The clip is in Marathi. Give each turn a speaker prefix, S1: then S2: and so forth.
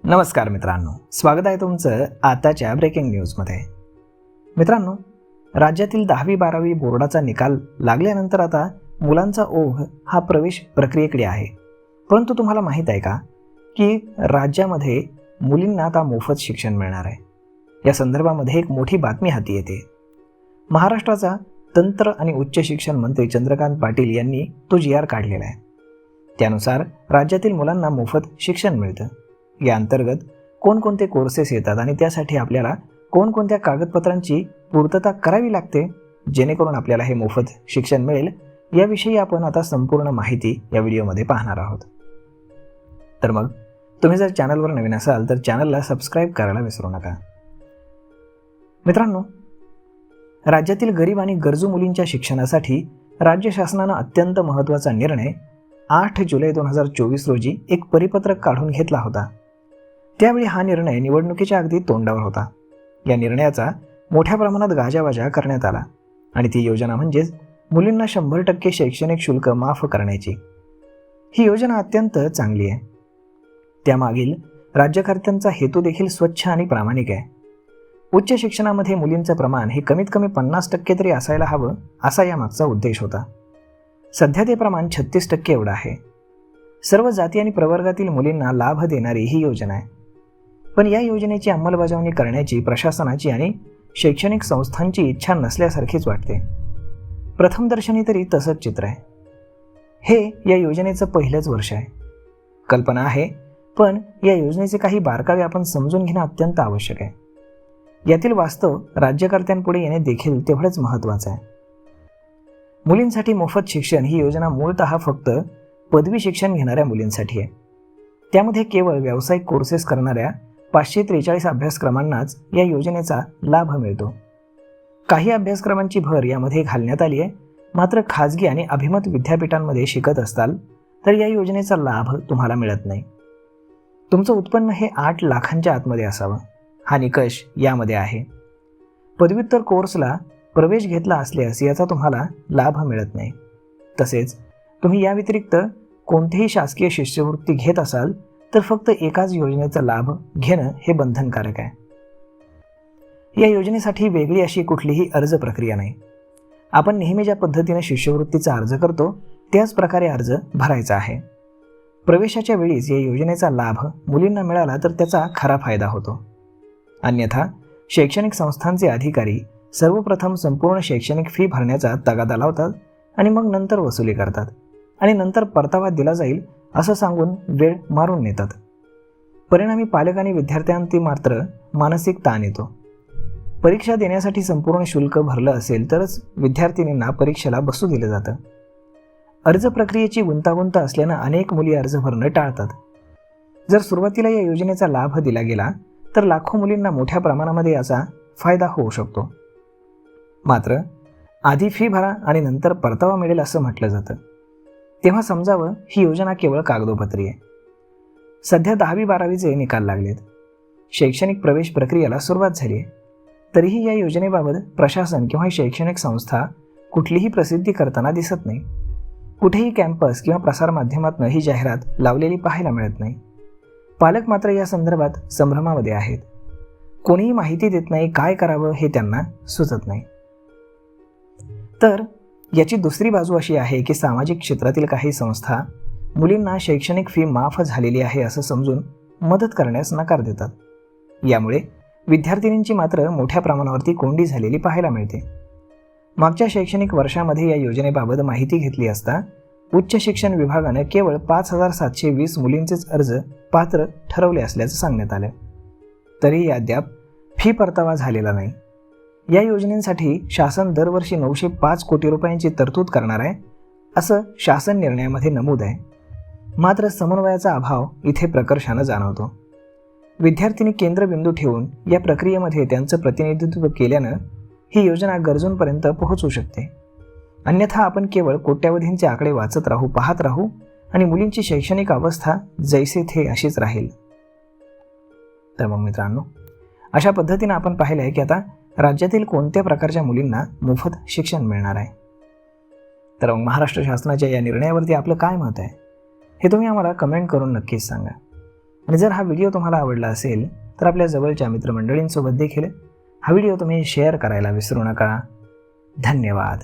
S1: नमस्कार मित्रांनो, स्वागत आहे तुमचं आताच्या ब्रेकिंग न्यूजमध्ये. मित्रांनो, राज्यातील 10वी-12वी बोर्डाचा निकाल लागल्यानंतर आता मुलांचा ओघ हा प्रवेश प्रक्रियेकडे आहे. परंतु तुम्हाला माहीत आहे का की राज्यामध्ये मुलींना आता मोफत शिक्षण मिळणार आहे. या संदर्भामध्ये एक मोठी बातमी हाती येते. महाराष्ट्राचा तंत्र आणि उच्च शिक्षण मंत्री चंद्रकांत पाटील यांनी तो GR काढलेला आहे. त्यानुसार राज्यातील मुलांना मोफत शिक्षण मिळतं. या अंतर्गत कोणकोणते कोर्सेस येतात आणि त्यासाठी आपल्याला कोणकोणत्या कागदपत्रांची पूर्तता करावी लागते जेणेकरून आपल्याला हे मोफत शिक्षण मिळेल, याविषयी आपण आता संपूर्ण माहिती या व्हिडिओमध्ये पाहणार आहोत. तर मग तुम्ही जर चॅनलवर नवीन असाल तर चॅनलला सबस्क्राईब करायला विसरू नका. मित्रांनो, राज्यातील गरीब आणि गरजू मुलींच्या शिक्षणासाठी राज्य शासनानं अत्यंत महत्त्वाचा निर्णय 8 जुलै 2024 रोजी एक परिपत्रक काढून घेतला होता. त्यावेळी हा निर्णय निवडणुकीच्या अगदी तोंडावर होता. या निर्णयाचा मोठ्या प्रमाणात गाजावाजा करण्यात आला आणि ती योजना म्हणजेच मुलींना 100% शैक्षणिक शुल्क माफ करण्याची. ही योजना अत्यंत चांगली आहे. त्यामागील राज्यकर्त्यांचा हेतू देखील स्वच्छ आणि प्रामाणिक आहे. उच्च शिक्षणामध्ये मुलींचं प्रमाण हे कमीत कमी 50% तरी असायला हवं, असा यामागचा उद्देश होता. सध्या ते प्रमाण 36% एवढं आहे. सर्व जाती आणि प्रवर्गातील मुलींना लाभ देणारी ही योजना आहे. पण या योजनेची अंमलबजावणी करण्याची प्रशासनाची आणि शैक्षणिक संस्थांची इच्छा नसल्यासारखीच वाटते. प्रथमदर्शनी तरी तसंच चित्र आहे. हे या योजनेचं पहिलंच वर्ष आहे. कल्पना आहे, पण या योजनेचे काही बारकावे आपण समजून घेणं अत्यंत आवश्यक आहे. यातील वास्तव राज्यकर्त्यांपुढे येणे देखील तेवढंच महत्त्वाचं आहे. मुलींसाठी मोफत शिक्षण ही योजना मूळतः फक्त पदवी शिक्षण घेणाऱ्या मुलींसाठी आहे. त्यामध्ये केवळ व्यावसायिक कोर्सेस करणाऱ्या 543 अभ्यासक्रमांनाच या योजनेचा लाभ मिळतो. काही अभ्यासक्रमांची भर यामध्ये घालण्यात आली आहे. मात्र खाजगी आणि अभिमत विद्यापीठांमध्ये शिकत असताल तर या योजनेचा लाभ तुम्हाला मिळत नाही. तुमचं उत्पन्न हे 8 लाखांच्या आतमध्ये असावं, हा निकष यामध्ये आहे. पदव्युत्तर कोर्सला प्रवेश घेतला असल्यास याचा तुम्हाला लाभ मिळत नाही. तसेच तुम्ही या व्यतिरिक्त कोणतीही शासकीय शिष्यवृत्ती घेत असाल तर फक्त एकाच योजनेचा लाभ घेणं हे बंधनकारक आहे. या योजनेसाठी वेगळी अशी कुठलीही अर्ज प्रक्रिया नाही. आपण नेहमी ज्या पद्धतीने शिष्यवृत्तीचा अर्ज करतो त्याच प्रकारे अर्ज भरायचा आहे. प्रवेशाच्या वेळीच या योजनेचा लाभ मुलींना मिळाला तर त्याचा खरा फायदा होतो. अन्यथा शैक्षणिक संस्थांचे अधिकारी सर्वप्रथम संपूर्ण शैक्षणिक फी भरण्याचा तगादा लावतात आणि मग नंतर वसुली करतात आणि नंतर परतावा दिला जाईल असं सांगून वेळ मारून नेतात. परिणामी पालक आणि विद्यार्थ्यांती मात्र मानसिक ताण येतो. परीक्षा देण्यासाठी संपूर्ण शुल्क भरलं असेल तरच विद्यार्थिनींना परीक्षेला बसू दिलं जातं. अर्ज प्रक्रियेची गुंतागुंत असल्यानं अनेक मुली अर्ज भरणं टाळतात. जर सुरुवातीला या योजनेचा लाभ दिला गेला तर लाखो मुलींना मोठ्या प्रमाणामध्ये याचा फायदा होऊ शकतो. मात्र आधी फी भरा आणि नंतर परतावा मिळेल असं म्हटलं जातं. तेव्हा समजावं, ही योजना केवळ कागदोपत्री आहे. सध्या 10वी-12वीचे निकाल लागलेत. शैक्षणिक प्रवेश प्रक्रियेला सुरुवात झाली आहे. तरीही या योजनेबाबत प्रशासन किंवा शैक्षणिक संस्था कुठलीही प्रसिद्धी करताना दिसत नाही. कुठेही कॅम्पस किंवा प्रसारमाध्यमातून ही जाहिरात लावलेली पाहायला मिळत नाही. पालक मात्र या संदर्भात संभ्रमामध्ये आहेत. कोणीही माहिती देत नाही, काय करावं हे त्यांना सुचत नाही. तर याची दुसरी बाजू अशी आहे की सामाजिक क्षेत्रातील काही संस्था मुलींना शैक्षणिक फी माफ झालेली आहे असं समजून मदत करण्यास नकार देतात. यामुळे विद्यार्थिनींची मात्र मोठ्या प्रमाणावरती कोंडी झालेली पाहायला मिळते. मागच्या शैक्षणिक वर्षामध्ये या योजनेबाबत माहिती घेतली असता उच्च शिक्षण विभागानं केवळ 5,720 मुलींचेच अर्ज पात्र ठरवले असल्याचं सांगण्यात आलं. तरीही अद्याप फी परतावा झालेला नाही. या योजनेसाठी शासन दरवर्षी 905 कोटी रुपयांची तरतूद करणार आहे असं शासन निर्णयामध्ये नमूद आहे. मात्र समन्वयाचा अभाव इथे प्रकर्षानं जाणवतो. विद्यार्थिनी केंद्रबिंदू ठेवून या प्रक्रियेमध्ये त्यांचं प्रतिनिधित्व केल्यानं ही योजना गरजूंपर्यंत पोहोचू शकते. अन्यथा आपण केवळ कोट्यावधींचे आकडे वाचत राहू, पाहत राहू आणि मुलींची शैक्षणिक अवस्था जैसे थे अशीच राहील. तर मग मित्रांनो, अशा पद्धतीनं आपण पाहिलं आहे की आता राज्यातील कोणत्या प्रकारच्या मुलींना मोफत शिक्षण मिळणार आहे. तर मग महाराष्ट्र शासनाच्या या निर्णयावरती आपलं काय मत आहे हे तुम्ही आम्हाला कमेंट करून नक्कीच सांगा. आणि जर हा व्हिडिओ तुम्हाला आवडला असेल तर आपल्या जवळच्या मित्रमंडळींसोबत देखील हा व्हिडिओ तुम्ही शेअर करायला विसरू नका. धन्यवाद.